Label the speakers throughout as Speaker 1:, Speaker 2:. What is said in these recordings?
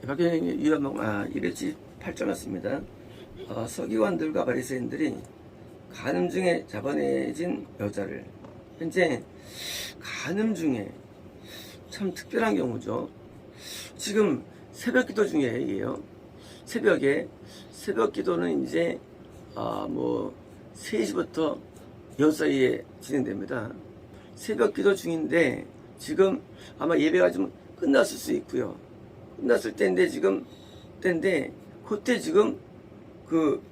Speaker 1: 박경영의 유한몽 128절 서기관들과 바리새인들이 간음 중에 잡아내진 여자를, 현재 간음 중에 참 특별한 경우죠. 지금 새벽기도 중에예요. 새벽 기도는 이제 3시부터 6 사이에 진행됩니다. 새벽 기도 중인데 지금 아마 예배가 좀 끝났을 수 있고요. 끝났을 때인데 그때 지금 그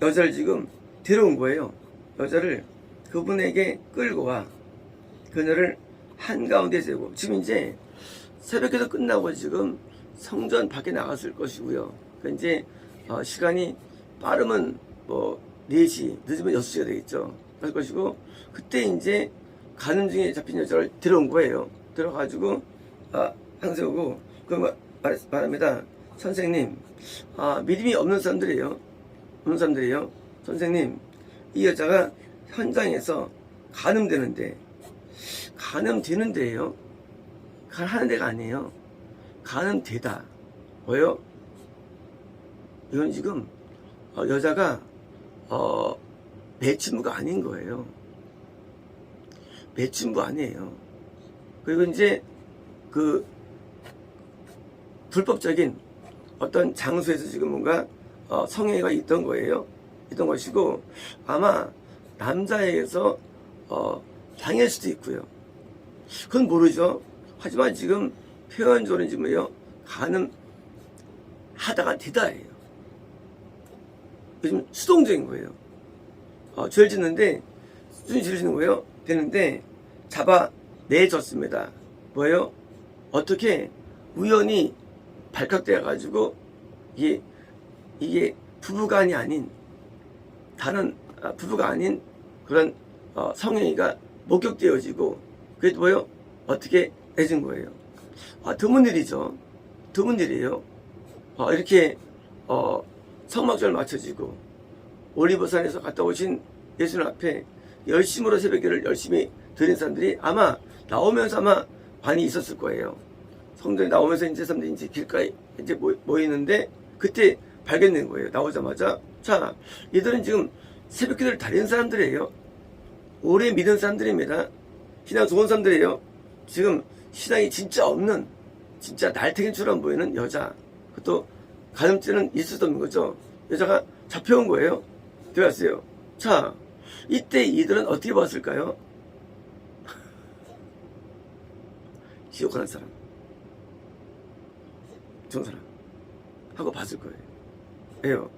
Speaker 1: 여자를 지금 데려온 거예요. 여자를 그분에게 끌고 와 그녀를 한가운데 세고, 지금 이제 새벽기도 끝나고 지금 성전 밖에 나갔을 것이고요. 그러니까 이제 시간이 빠르면 4시, 늦으면 6시가 되겠죠. 그럴 것이고, 그때 이제 가는 중에 잡힌 여자를 데려온 거예요. 들어가지고 항 세우고 그 말합니다. 선생님, 믿음이 없는 사람들이에요. 선생님, 이 여자가 현장에서 간음되는데요. 하는 데가 아니에요. 간음되다. 뭐요? 이건 지금 여자가 매춘부가 아닌 거예요. 매춘부 아니에요. 그리고 이제 그 불법적인 어떤 장소에서 지금 뭔가 성행위가 있던 거예요. 있던 것이고, 아마 남자에게서 당할 수도 있고요. 그건 모르죠. 하지만 지금 표현적으로는 지금 간음 하다가 되다예요. 요즘 수동적인 거예요. 죄를 짓는데 죄를 짓는 거예요. 되는데 잡아내줬습니다. 뭐예요? 어떻게 우연히 발각되어 가지고 이게 부부간이 아닌 다른 부부가 아닌 그런 성행위가 목격되어지고, 그게 뭐예요? 어떻게 내준 거예요. 드문 일이죠. 드문 일이에요. 이렇게 성막절 맞춰지고 올리브산에서 갔다 오신 예수님 앞에 열심으로 새벽기를 열심히 드린 사람들이 아마 나오면서 많이 있었을 거예요. 성전에 나오면서 이제 사람들이 이제 길가에 이제 모이는데 그때 발견된 거예요. 나오자마자. 자, 얘들은 지금 새벽기도를 다닌 사람들이에요. 오래 믿은 사람들입니다. 신앙 좋은 사람들이에요. 지금 신앙이 진짜 없는, 진짜 날태기처럼 보이는 여자, 그것도 간음죄는 있을 수도 없는 거죠. 여자가 잡혀온 거예요. 들어갔어요. 자, 이때 이들은 어떻게 봤을까요? 지옥하는 사람, 좋은 사람 하고 봤을 거예요. 왜요?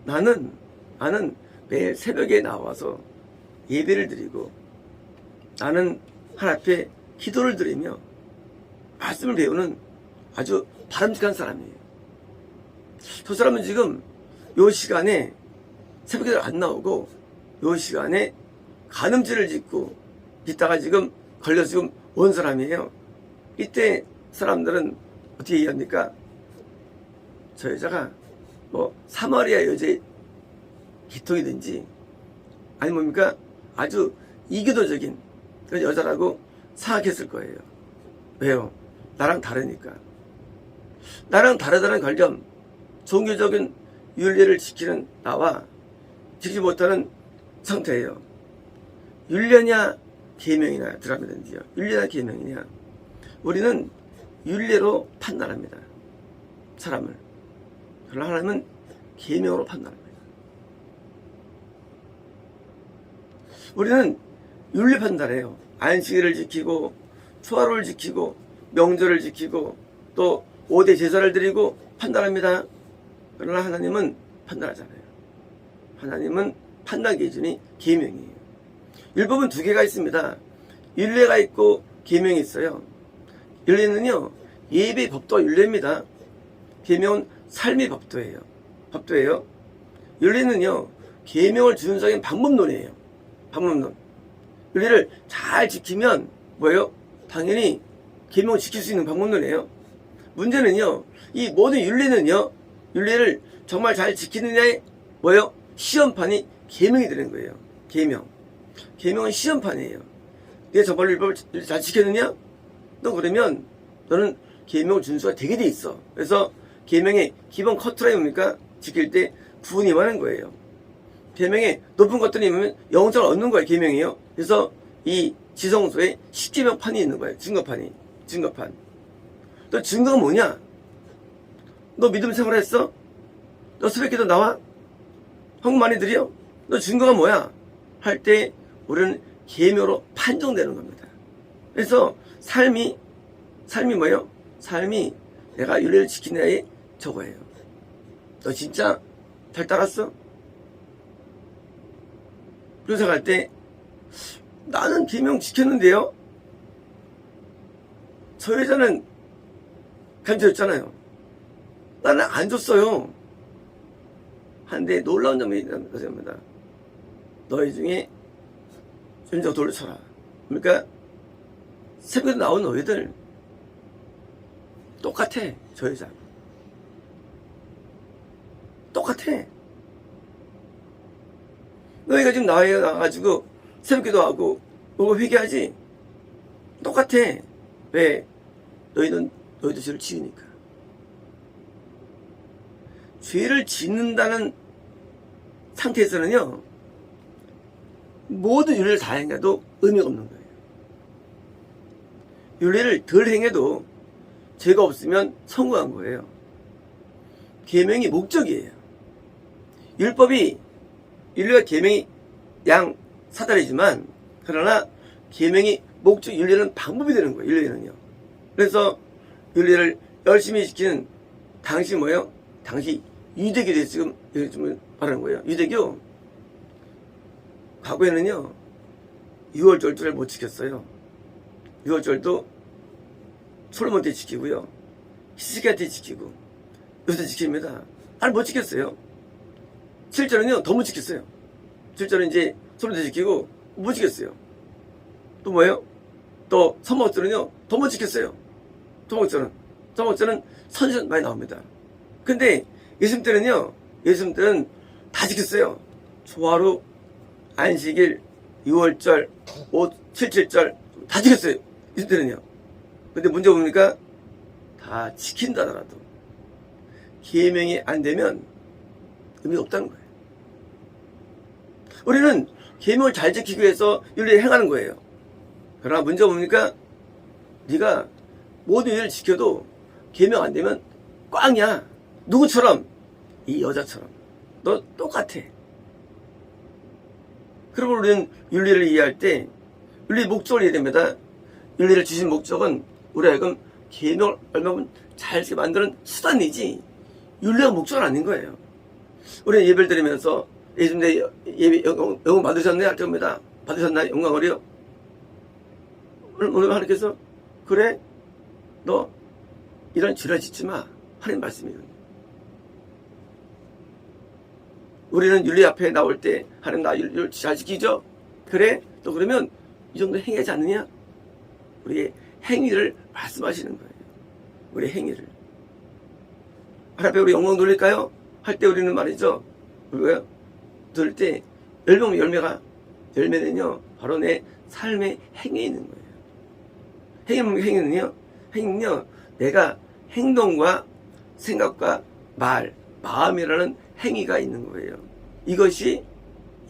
Speaker 1: 나는 매일 새벽에 나와서 예배를 드리고, 나는 하나님 앞에 기도를 드리며 말씀을 배우는 아주 바람직한 사람이에요. 저 사람은 지금 요 시간에 새벽에 안 나오고 요 시간에 간음죄를 짓고 있다가 지금 걸려 지금 온 사람이에요. 이때 사람들은 어떻게 얘기합니까? 저 여자가 사마리아 여자의 기통이든지 아니 뭡니까? 아주 이교도적인 그런 여자라고 생각했을 거예요. 왜요? 나랑 다르니까. 나랑 다르다는 관점, 종교적인 윤리를 지키는 나와 지키지 못하는 상태예요. 윤례냐 계명이냐 들어가면요. 윤례냐 계명이냐. 우리는 윤례로 판단합니다. 사람을. 그러나 하나님은 계명으로 판단합니다. 우리는 윤리 판단해요. 안식일을 지키고 초하루를 지키고 명절을 지키고 또 5대 제사를 드리고 판단합니다. 그러나 하나님은 판단하잖아요. 하나님은 판단 기준이 계명이에요. 율법은 2개가 있습니다. 율례가 있고 계명이 있어요. 율례는요, 예배 법도가 율례입니다. 계명은 삶의 법도예요. 율례는요, 계명을 준수하는 방법론이에요. 방법론. 율례를 잘 지키면 뭐예요? 당연히 계명을 지킬 수 있는 방법론이에요. 문제는요, 이 모든 율례를 정말 잘 지키느냐에 뭐예요? 시험판이 계명이 되는 거예요. 계명은 시험판이에요. 내가 정말로 율법을 잘 지켰느냐? 너 그러면 너는 계명을 준수가 되게 돼 있어. 그래서 계명의 기본 커트라인 뭡니까? 지킬 때 구원이 임하는 거예요. 계명의 높은 것들이 있으면 영생을 얻는 거예요. 계명이요. 그래서 이 지성소에 십계명판이 있는 거예요. 증거판. 너 증거가 뭐냐? 너 믿음 생활했어? 너 새벽기도 나와? 한국 많이 들여? 너 증거가 뭐야? 할 때 우리는 계명으로 판정되는 겁니다. 그래서 삶이 뭐예요? 삶이 내가 윤리를 지키냐에 저거예요. 너 진짜 잘 따랐어? 그런 생각할 때 나는 계명 지켰는데요? 저 여자는 간절했잖아요. 나는 안 줬어요. 한데 놀라운 점이 있는 것입니다. 너희 중에 윤정 돌려쳐라. 그러니까 새벽에 나온 너희들 똑같아. 저 여자 똑같아. 너희가 지금 나와가지고 새벽기도 하고 그거 회개하지? 똑같아. 왜? 너희도 죄를 지으니까. 죄를 짓는다는 상태에서는요, 모든 윤리를 다 행해도 의미가 없는 거예요. 윤리를 덜 행해도 죄가 없으면 성공한 거예요. 계명이 목적이에요. 윤리와 계명이 양 사달이지만, 그러나 계명이 목적, 윤리는 방법이 되는 거예요. 윤리는요. 그래서 윤리를 열심히 지키는 당시 뭐예요? 당시 유대교에 대해서 지금 말하는 거예요. 유대교 과거에는요 6월절도 못 지켰어요. 6월절도 솔로몬 때 지키고요, 히스기야 때 지키고 요새 지킵니다. 아니 못 지켰어요. 7절은요 더 못 지켰어요. 7절은 이제 솔로몬 때 지키고 못 지켰어요. 또 뭐예요? 또 서막절은요 더 못 지켰어요. 서막절은 선지전 많이 나옵니다. 근데 예수님 때는 다 지켰어요. 초하루, 안식일, 6월절, 7.7절 다 지켰어요. 예수님 때는요. 근데 문제 뭡니까? 다 지킨다 하더라도 계명이 안 되면 의미가 없다는 거예요. 우리는 계명을 잘 지키기 위해서 윤리를 행하는 거예요. 그러나 문제가 뭡니까? 네가 모든 윤리를 지켜도 계명 안 되면 꽝이야. 누구처럼? 이 여자처럼. 너 똑같아. 그러면 우리는 윤리를 이해할 때 윤리의 목적을 이해해야 됩니다. 윤리를 주신 목적은 우리 하여금 계명을 얼마큼 잘 만드는 수단이지 윤리가 목적은 아닌 거예요. 우리는 예배를 드리면서 예수님 내 예배 영광 받으셨네 할 때입니다. 받으셨나요? 영광을요? 오늘 하나님께서 그래? 너 이런 죄를 짓지 마. 하나님 말씀이거든요. 우리는 윤리 앞에 나올 때 하나님 나 윤리를 잘 지키죠? 그래? 또 그러면 이 정도 행하지 않느냐? 우리의 행위를 말씀하시는 거예요. 우리의 행위를. 하나님 앞에 우리 영광 돌릴까요? 할 때 우리는 말이죠. 우리가 들을 때 열매는요 바로 내 삶의 행위에 있는 거예요. 행위는요 내가 행동과 생각과 마음이라는 행위가 있는 거예요.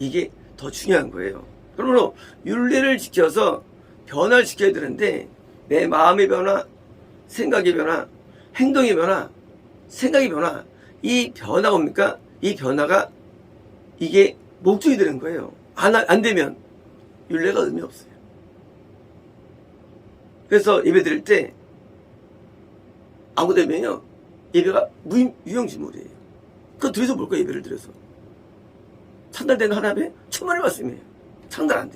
Speaker 1: 이게 더 중요한 거예요. 그러므로 윤리를 지켜서 변화를 지켜야 되는데 내 마음의 변화, 생각의 변화, 행동의 변화, 생각의 변화, 이 변화가 뭡니까? 이 변화가 이게 목적이 되는 거예요. 안 되면 윤리가 의미 없어요. 그래서 예배 드릴 때 아무 되면요 예배가 유용지물이에요. 그거 드려서 뭘까? 예배를 드려서 창달되는 하나님의 천만의 말씀이에요. 창달 안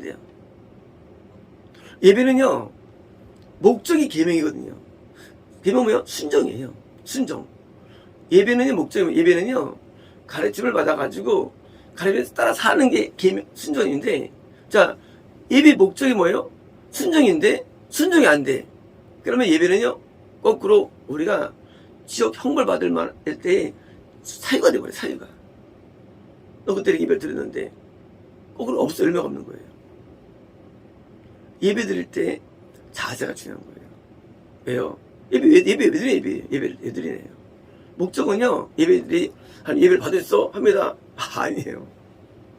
Speaker 1: 돼요. 예배는요 목적이 계명이거든요. 계명은 뭐예요? 순종이에요. 순종. 예배는요 목적이에요. 예배는요 가르침을 받아가지고 가르침에 따라 사는 게 계명, 순종인데, 자 예배 목적이 뭐예요? 순종인데 순종이 안 돼. 그러면 예배는요 거꾸로 우리가 지옥 형벌 받을 만할 때 사유가 돼버려요. 사유가. 너 그때 예배 드렸는데 거꾸로 없어. 열매가 없는 거예요. 예배 드릴 때 자세가 중요한 거예요. 왜요? 예배 왜 드리냐, 예배를 왜 드리네요. 목적은요, 예배들이, 예배를 받을 수 합니다. 아니에요.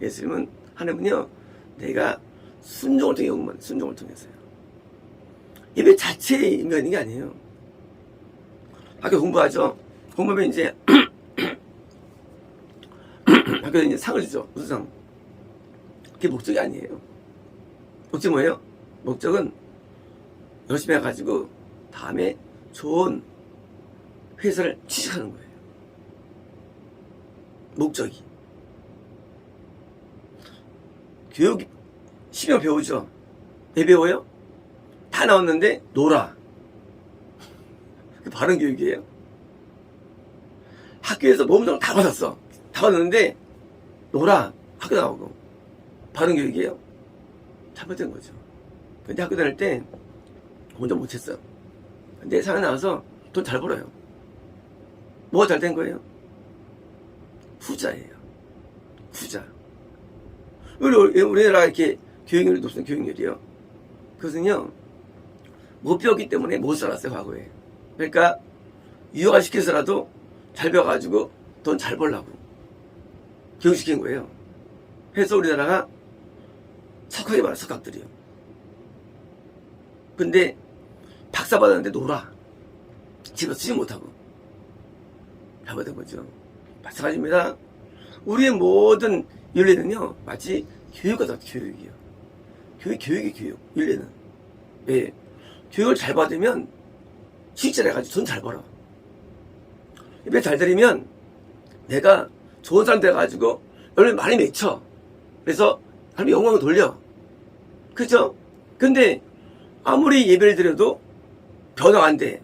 Speaker 1: 예수님은, 하나님은요, 내가 순종을 통해 영만, 순종을 통해서요. 예배 자체의 의미가 게 아니에요. 학교 공부하죠? 공부하면 이제, 학교에 이제 상을 주죠. 무슨 상? 그게 목적이 아니에요. 목적이 뭐예요? 목적은 열심히 해가지고 다음에 좋은 회사를 취직하는 거예요. 목적이. 교육, 10년 배우죠? 왜 배워요? 다 나왔는데 놀아. 그 바른 교육이에요. 학교에서 모범장 다 받았어. 다 받았는데 놀아. 학교 나오고. 바른 교육이에요. 잘못된 거죠. 근데 학교 다닐 때 혼자 못했어. 근데 사회 나와서 돈 잘 벌어요. 뭐가 잘 된 거예요? 후자예요. 후자. 우리나라 이렇게 교육률이 높은 교육률이요. 그것은요, 못 배웠기 때문에 못 살았어요, 과거에. 그러니까, 유학을 시켜서라도 잘 배워가지고 돈 잘 벌라고 교육시킨 거예요. 그래서 우리나라가 석학이 많아, 석학들이요. 근데, 박사 받았는데 놀아. 집에서 쓰지 못하고. 잘못된 거죠. 마찬가지입니다. 우리의 모든 윤리는요, 마치 교육 같아, 교육이요. 교육이 교육, 윤리는. 예. 교육을 잘 받으면, 실제로 해가지고 돈 잘 벌어. 예배 잘 드리면, 내가 좋은 사람 돼가지고, 열매 많이 맺혀. 그래서, 하나님 영광을 돌려. 그죠? 근데, 아무리 예배를 드려도, 변화가 안 돼.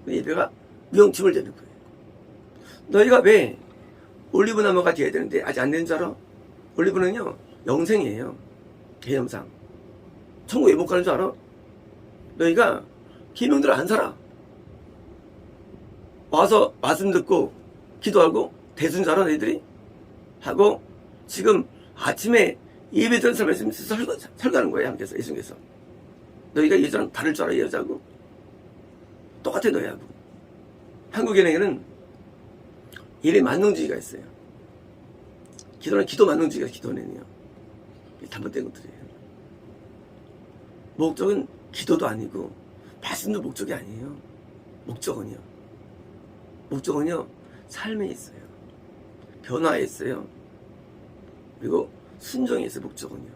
Speaker 1: 예배가 무용침을 되는 거예요. 너희가 왜 올리브나무가 돼야 되는데 아직 안 된 줄 알아? 올리브는요, 영생이에요. 개념상. 천국 왜 못 가는 줄 알아? 너희가 계명대로 안 살아. 와서 말씀 듣고 기도하고 대순 줄 알아, 너희들이? 하고 지금 아침에 예배 드는 사람 말씀 설교하는 거예요, 하나님께서, 예수님께서. 너희가 예전랑 다를 줄 알아, 여자하고? 똑같아, 너희하고. 한국에는 예배 만능주의가 있어요. 기도는 기도 만능주의가 기도는요. 잘못된 것들이에요. 목적은 기도도 아니고 말씀도 목적이 아니에요. 목적은요. 목적은요. 삶에 있어요. 변화에 있어요. 그리고 순종에 있어요. 목적은요.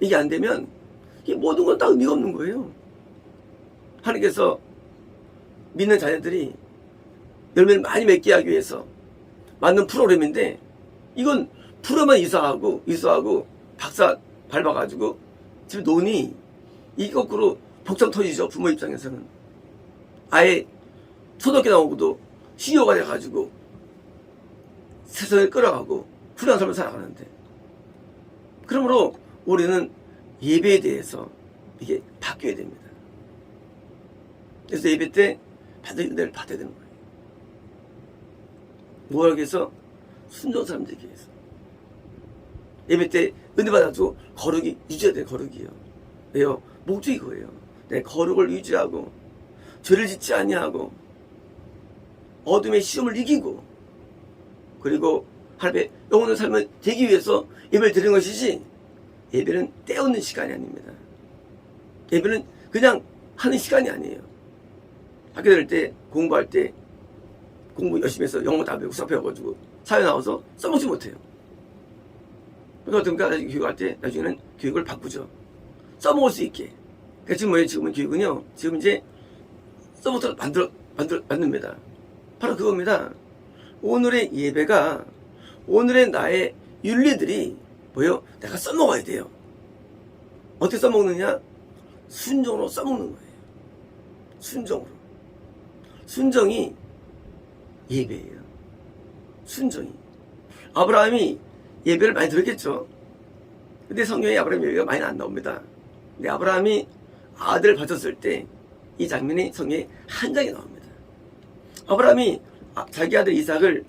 Speaker 1: 이게 안 되면 이 모든 건 다 의미가 없는 거예요. 하나님께서 믿는 자녀들이 열매를 많이 맺게 하기 위해서 만든 프로그램인데 이건 프로만 이사하고 박사 밟아가지고 집에 노니 이게 거꾸로 복장 터지죠. 부모 입장에서는. 아예 초등학교 나오고도 CEO가 돼가지고 세상을 끌어가고 훌륭한 삶을 살아가는데, 그러므로 우리는 예배에 대해서 이게 바뀌어야 됩니다. 그래서 예배 때 받을 은혜를 받아야 되는 거예요. 뭐하기 위해서? 순종 사람들에게 위해서. 예배 때 은혜 받아도 거룩이 유지해야 돼요. 거룩이요. 왜요? 목적이 그거예요. 내 거룩을 유지하고 죄를 짓지 아니하고 어둠의 시험을 이기고, 그리고 하나님의 영원한 삶을 되기 위해서 예배를 드리는 것이지, 예배는 때우는 시간이 아닙니다. 예배는 그냥 하는 시간이 아니에요. 학교 다닐 때, 공부할 때, 공부 열심히 해서 영어 다 배우고 수학 배워가지고 사회 나와서 써먹지 못해요. 그러니까 어떤가? 교육할 때 나중에는 교육을 바꾸죠. 써먹을 수 있게. 그러니까 지금 뭐예요? 지금은 교육은요, 지금 이제 써먹도록 만듭니다. 바로 그겁니다. 오늘의 예배가, 오늘의 나의 윤리들이 뭐예요? 내가 써먹어야 돼요. 어떻게 써먹느냐? 순종으로 써먹는 거예요. 순종으로. 순종이 예배예요. 순종이. 아브라함이 예배를 많이 들었겠죠. 근데 성경에 아브라함 예배가 많이 안 나옵니다. 근데 아브라함이 아들을 바쳤을 때 이 장면이 성경에 한 장에 나옵니다. 아브라함이 자기 아들 이삭을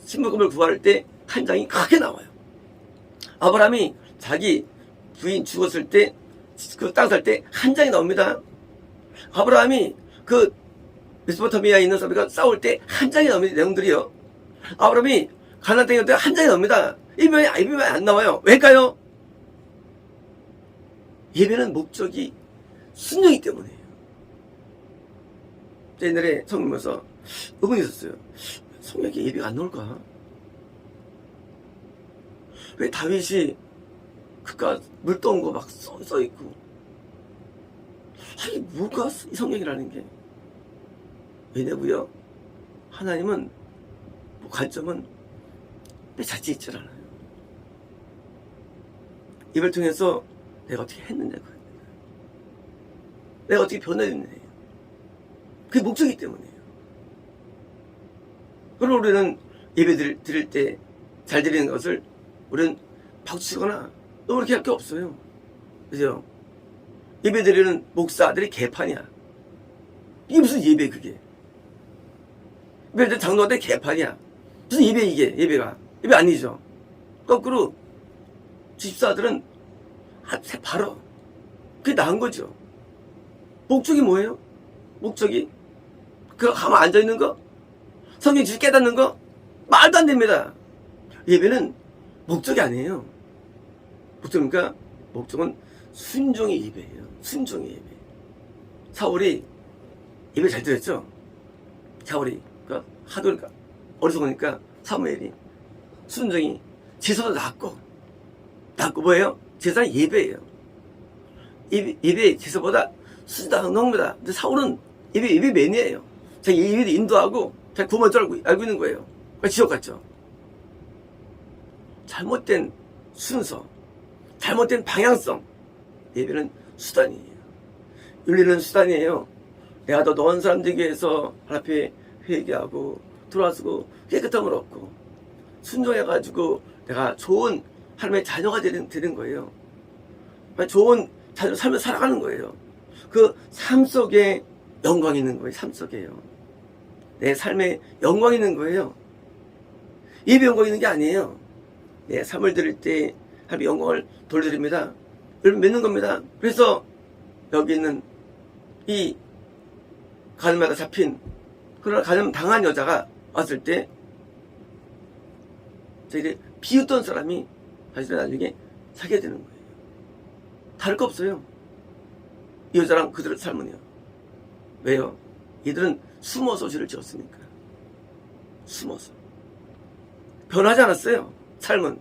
Speaker 1: 신부금을 구할 때 한 장이 크게 나와요. 아브라함이 자기 부인 죽었을 때 그 땅 살 때 한 장이 나옵니다. 아브라함이 그 메소포타미아에 있는 사람들과 싸울 때 한 장에 나옵니다. 내용들이요. 아브라함이 가나안 땅에 한 장에 나옵니다. 예배에 안 나와요. 왜일까요? 예배는 목적이 순종이기 때문이에요. 옛날에 성경 보면서 의문이 있었어요. 성경에 예배가 안 나올까? 왜 다윗이 그깟 물 떠온 거 막 써있고, 아니 뭐가 이 성경이라는 게. 왜냐고요? 하나님은 관점은 내 자체에 있질 않아요. 이걸 통해서 내가 어떻게 했느냐고요. 내가 어떻게 변화했느냐예요. 그게 목적이기 때문이에요. 그럼 우리는 예배 드릴 때 잘 드리는 것을 우리는 박수치거나 너무 이렇게 할 게 없어요. 그죠? 예배 드리는 목사들이 개판이야. 이게 무슨 예배 그게. 예배 때 장로한테 개판이야. 무슨 예배 이게 예배가. 예배 아니죠. 거꾸로 집사들은 바로 그게 나은 거죠. 목적이 뭐예요? 목적이 그 가만 앉아있는 거? 성경 지식 깨닫는 거? 말도 안 됩니다. 예배는 목적이 아니에요. 목적입니까? 목적은 순종의 예배예요. 순종의 예배. 사울이 예배 잘 드렸죠? 사울이 그러니까 하도 어리석으니까 사무엘이 순종이 제사보다 낫고 뭐예요? 제사는 예배예요. 예배 제사보다 순종한 겁니다. 근데 사울은 예배 매니아예요. 자기 예배도 인도하고 자기 구원할 줄 알고 있는 거예요. 그러니까 지옥 갔죠. 잘못된 순서, 잘못된 방향성. 예배는 수단이에요. 윤리는 수단이에요. 내가 더 넣은 사람 되기 위해서 하나님 앞에 회개하고 돌아서고 깨끗함을 얻고 순종해가지고 내가 좋은 하나님의 자녀가 되는 거예요. 좋은 자녀 삶을 살아가는 거예요. 그 삶 속에 영광이 있는 거예요. 삶 속에요. 내 삶에 영광이 있는 거예요. 예배 영광이 있는 게 아니에요. 내 삶을 드릴 때 하나님의 영광을 돌려드립니다. 여러분 맺는 겁니다. 그래서 여기 있는 이 가늠하다 잡힌 그러나 가늠 당한 여자가 왔을 때 저희들이 비웃던 사람이 사실은 나중에 사귀게 되는 거예요. 다를 거 없어요. 이 여자랑 그들의 삶은요. 왜요? 이들은 숨어서 죄를 지었으니까. 숨어서. 변하지 않았어요. 삶은.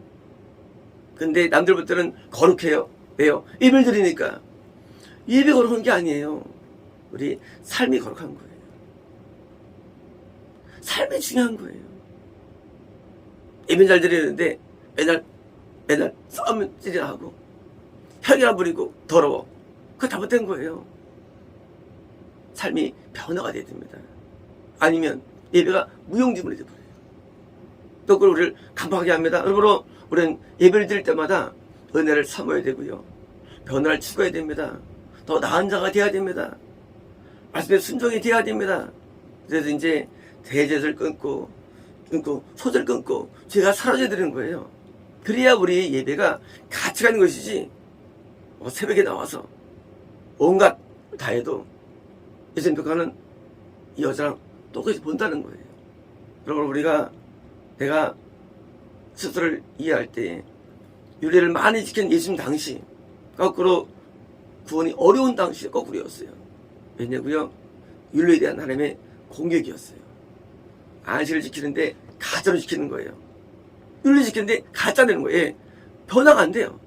Speaker 1: 근데 남들보다는 거룩해요. 왜요? 예배를 드리니까. 예배 거룩한 게 아니에요. 우리 삶이 거룩한 거예요. 삶이 중요한 거예요. 예배 잘 드리는데 맨날 싸움질이나 하고 혈기나 부리고 더러워. 그거 잘못된 거예요. 삶이 변화가 돼야 됩니다. 아니면 예배가 무용지물이 되어버려요. 또 그걸 우리를 감사하게 합니다. 그러므로 우리는 예배를 드릴 때마다 은혜를 삼아야 되고요. 변화를 추구해야 됩니다. 더 나은 자가 되어야 됩니다. 말씀에 순종이 되어야 됩니다. 그래서 이제 대제를 끊고 소재를 끊고 죄가 사라져야 되는 거예요. 그래야 우리 예배가 가치가 있는 것이지 새벽에 나와서 온갖 다 해도 예수님 벽화는 이 여자랑 똑같이 본다는 거예요. 그러므로 우리가 내가 스스로를 이해할 때 율례를 많이 지킨 예수님 당시 거꾸로 구원이 어려운 당시 거꾸로였어요. 왜냐고요? 율례에 대한 하나님의 공격이었어요. 안식을 지키는데 가짜로 지키는 거예요. 율례 지키는데 가짜 되는 거예요. 변화가 안 돼요.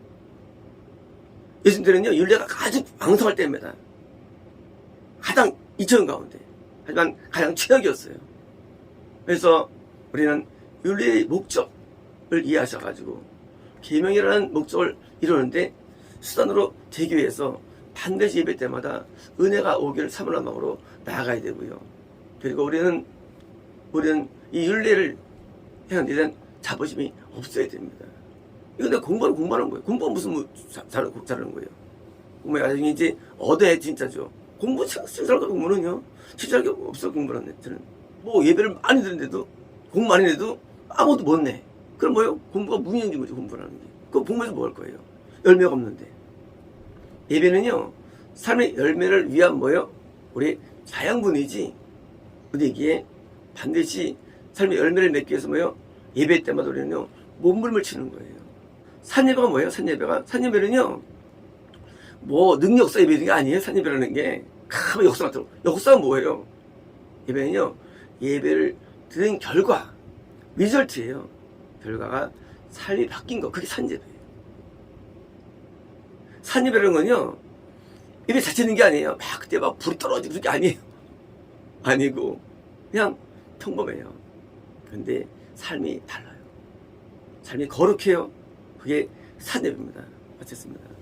Speaker 1: 예수님들은요 율례가 아주 왕성할 때입니다. 가장 2천 가운데 하지만 가장 최악이었어요. 그래서 우리는 율례의 목적을 이해하셔가지고 계명이라는 목적을 이루는데 수단으로 되기 위해서 반드시 예배 때마다 은혜가 오기를 사모하는 마음으로 나아가야 되고요. 그리고 우리는 이 율례를 행하는 데 대한 자부심이 없어야 됩니다. 이거 내가 공부하는 거예요. 공부는 무슨 잘하는 거예요. 공부에 나중에 이제 얻어야 진짜죠. 공부 실수할 공부는요. 실수할 게 없어 공부는 저는. 뭐 예배를 많이 드는데도 공부 많이 해도 아무것도 못 내. 그럼 뭐예요? 공부가 무의미한 거죠. 공부라는 게. 그럼 공부해서 뭐 할 거예요? 열매가 없는데. 예배는요. 삶의 열매를 위한 뭐예요? 우리 자양분이지. 우리에게 반드시 삶의 열매를 맺기 위해서 뭐예요? 예배 때마다 우리는요, 몸부림을 치는 거예요. 산예배가 뭐예요? 산예배는요, 뭐 능력사 예배는 게 아니에요. 산예배라는 게 큰 역사가 들어. 역사가 뭐예요? 예배는요, 예배를 드린 결과, 리절트예요. 결과가 삶이 바뀐 거, 그게 산예배예요. 산예배라는 건요, 예배 자체 있는 게 아니에요. 막 그때 막 불이 떨어지고 그런 게 아니에요. 아니고 그냥 평범해요. 근데 삶이 달라요. 삶이 거룩해요. 그게 산예배입니다. 마쳤습니다.